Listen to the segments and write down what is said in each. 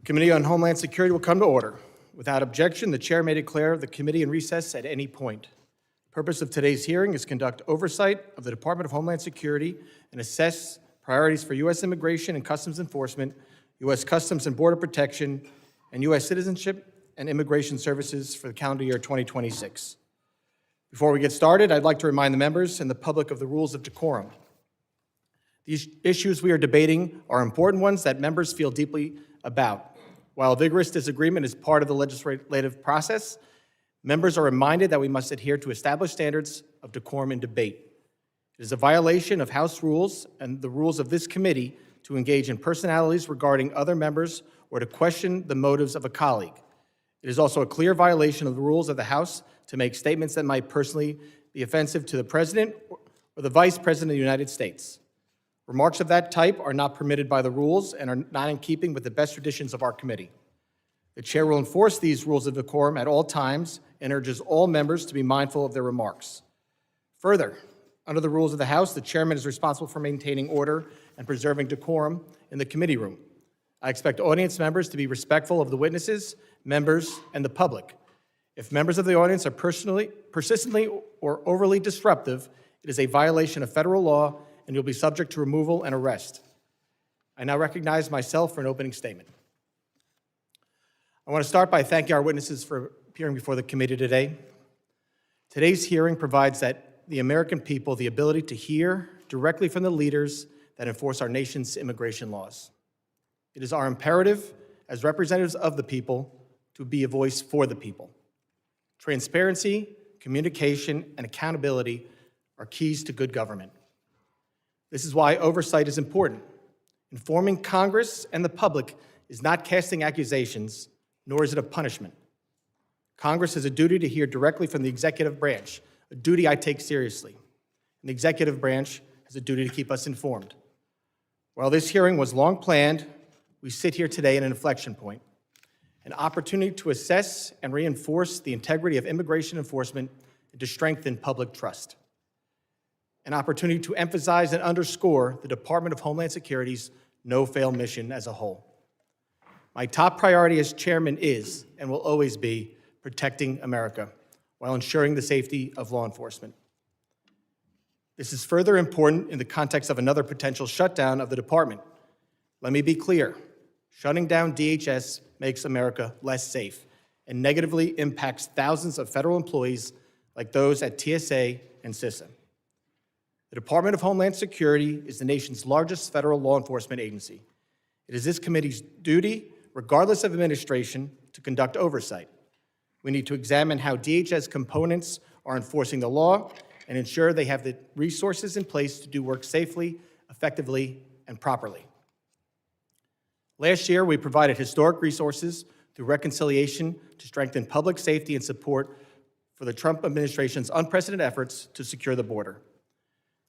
Committee on Homeland Security will come to order. Without objection, the chair may declare the committee in recess at any point. The purpose of today's hearing is to conduct oversight of the Department of Homeland Security and assess priorities for U.S. Immigration and Customs Enforcement, U.S. Customs and Border Protection, and U.S. Citizenship and Immigration Services for the calendar year 2026. Before we get started, I'd like to remind the members and the public of the rules of decorum. These issues we are debating are important ones that members feel deeply about. While vigorous disagreement is part of the legislative process, members are reminded that we must adhere to established standards of decorum in debate. It is a violation of House rules and the rules of this committee to engage in personalities regarding other members or to question the motives of a colleague. It is also a clear violation of the rules of the House to make statements that might personally be offensive to the President or the Vice President of the United States. Remarks of that type are not permitted by the rules and are not in keeping with the best traditions of our committee. The chair will enforce these rules of decorum at all times and urges all members to be mindful of their remarks. Further, under the rules of the House, the chairman is responsible for maintaining order and preserving decorum in the committee room. I expect audience members to be respectful of the witnesses, members, and the public. If members of the audience are persistently or overly disruptive, it is a violation of federal law and you'll be subject to removal and arrest. I now recognize myself for an opening statement. I want to start by thanking our witnesses for appearing before the committee today. Today's hearing provides the American people the ability to hear directly from the leaders that enforce our nation's immigration laws. It is our imperative as representatives of the people to be a voice for the people. Transparency, communication, and accountability are keys to good government. This is why oversight is important. Informing Congress and the public is not casting accusations, nor is it a punishment. Congress has a duty to hear directly from the executive branch, a duty I take seriously. And the executive branch has a duty to keep us informed. While this hearing was long planned, we sit here today at an inflection point, an opportunity to assess and reinforce the integrity of immigration enforcement and to strengthen public trust. An opportunity to emphasize and underscore the Department of Homeland Security's no-fail mission as a whole. My top priority as chairman is, and will always be, protecting America while ensuring the safety of law enforcement. This is further important in the context of another potential shutdown of the department. Let me be clear, shutting down DHS makes America less safe and negatively impacts thousands of federal employees like those at TSA and CISA. The Department of Homeland Security is the nation's largest federal law enforcement agency. It is this committee's duty, regardless of administration, to conduct oversight. We need to examine how DHS components are enforcing the law and ensure they have the resources in place to do work safely, effectively, and properly. Last year, we provided historic resources through reconciliation to strengthen public safety and support for the Trump administration's unprecedented efforts to secure the border.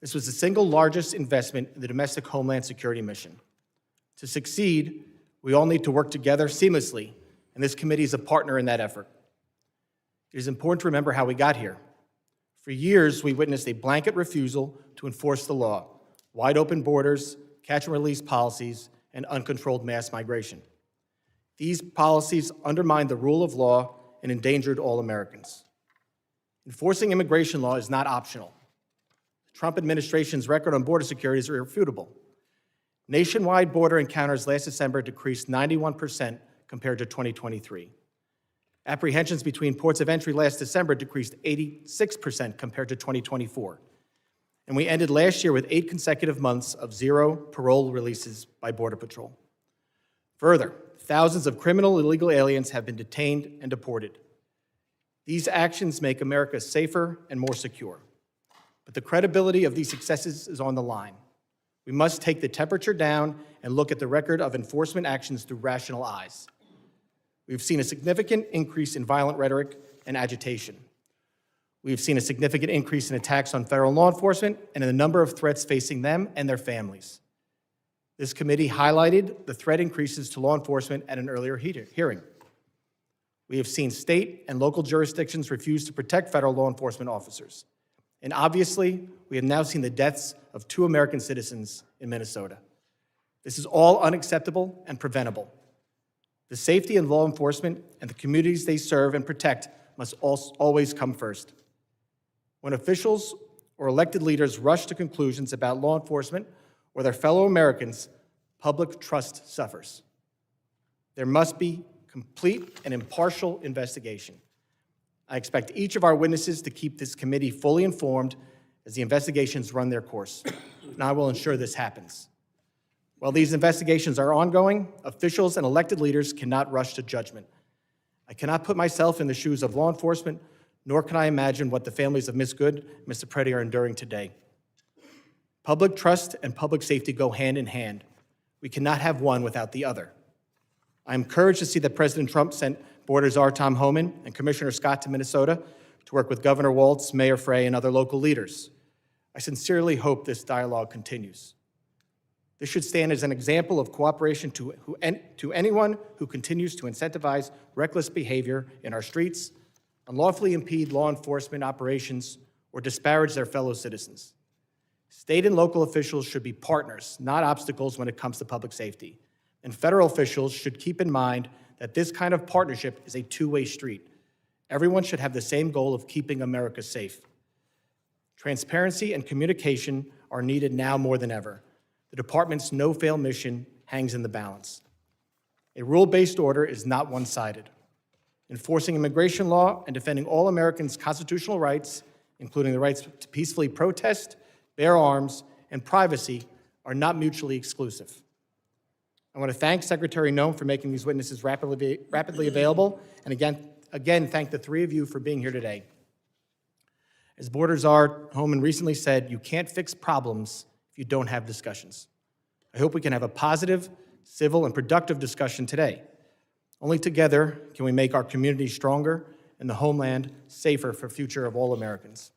This was the single largest investment in the domestic Homeland Security mission. To succeed, we all need to work together seamlessly, and this committee is a partner in that effort. It is important to remember how we got here. For years, we witnessed a blanket refusal to enforce the law, wide open borders, catch and release policies, and uncontrolled mass migration. These policies undermined the rule of law and endangered all Americans. Enforcing immigration law is not optional. The Trump administration's record on border security is irrefutable. Nationwide border encounters last December decreased 91% compared to 2023. Apprehensions between ports of entry last December decreased 86% compared to 2024. And we ended last year with 8 consecutive months of 0 parole releases by Border Patrol. Further, thousands of criminal illegal aliens have been detained and deported. These actions make America safer and more secure. But the credibility of these successes is on the line. We must take the temperature down and look at the record of enforcement actions through rational eyes. We've seen a significant increase in violent rhetoric and agitation. We've seen a significant increase in attacks on federal law enforcement and in the number of threats facing them and their families. This committee highlighted the threat increases to law enforcement at an earlier hearing. We have seen state and local jurisdictions refuse to protect federal law enforcement officers. And obviously, we have now seen the deaths of 2 American citizens in Minnesota. This is all unacceptable and preventable. The safety of law enforcement and the communities they serve and protect must always come first. When officials or elected leaders rush to conclusions about law enforcement or their fellow Americans, public trust suffers. There must be complete and impartial investigation. I expect each of our witnesses to keep this committee fully informed as the investigations run their course, and I will ensure this happens. While these investigations are ongoing, officials and elected leaders cannot rush to judgment. I cannot put myself in the shoes of law enforcement, nor can I imagine what the families of Ms. Good and Mr. Pretti are enduring today. Public trust and public safety go hand in hand. We cannot have one without the other. I am encouraged to see that President Trump sent Board Czar Tom Homan and Commissioner Scott to Minnesota to work with Governor Walz, Mayor Frey, and other local leaders. I sincerely hope this dialogue continues. This should stand as an example of cooperation to anyone who continues to incentivize reckless behavior in our streets, unlawfully impede law enforcement operations, or disparage their fellow citizens. State and local officials should be partners, not obstacles when it comes to public safety. And federal officials should keep in mind that this kind of partnership is a two-way street. Everyone should have the same goal of keeping America safe. Transparency and communication are needed now more than ever. The department's no-fail mission hangs in the balance. A rule-based order is not one-sided. Enforcing immigration law and defending all Americans' constitutional rights, including the rights to peacefully protest, bear arms, and privacy, are not mutually exclusive. I want to thank Secretary Noem for making these witnesses rapidly available, and again, thank the three of you for being here today. As Board Czar Homan recently said, you can't fix problems if you don't have discussions. I hope we can have a positive, civil, and productive discussion today. Only together can we make our community stronger and the homeland safer for the future of all Americans.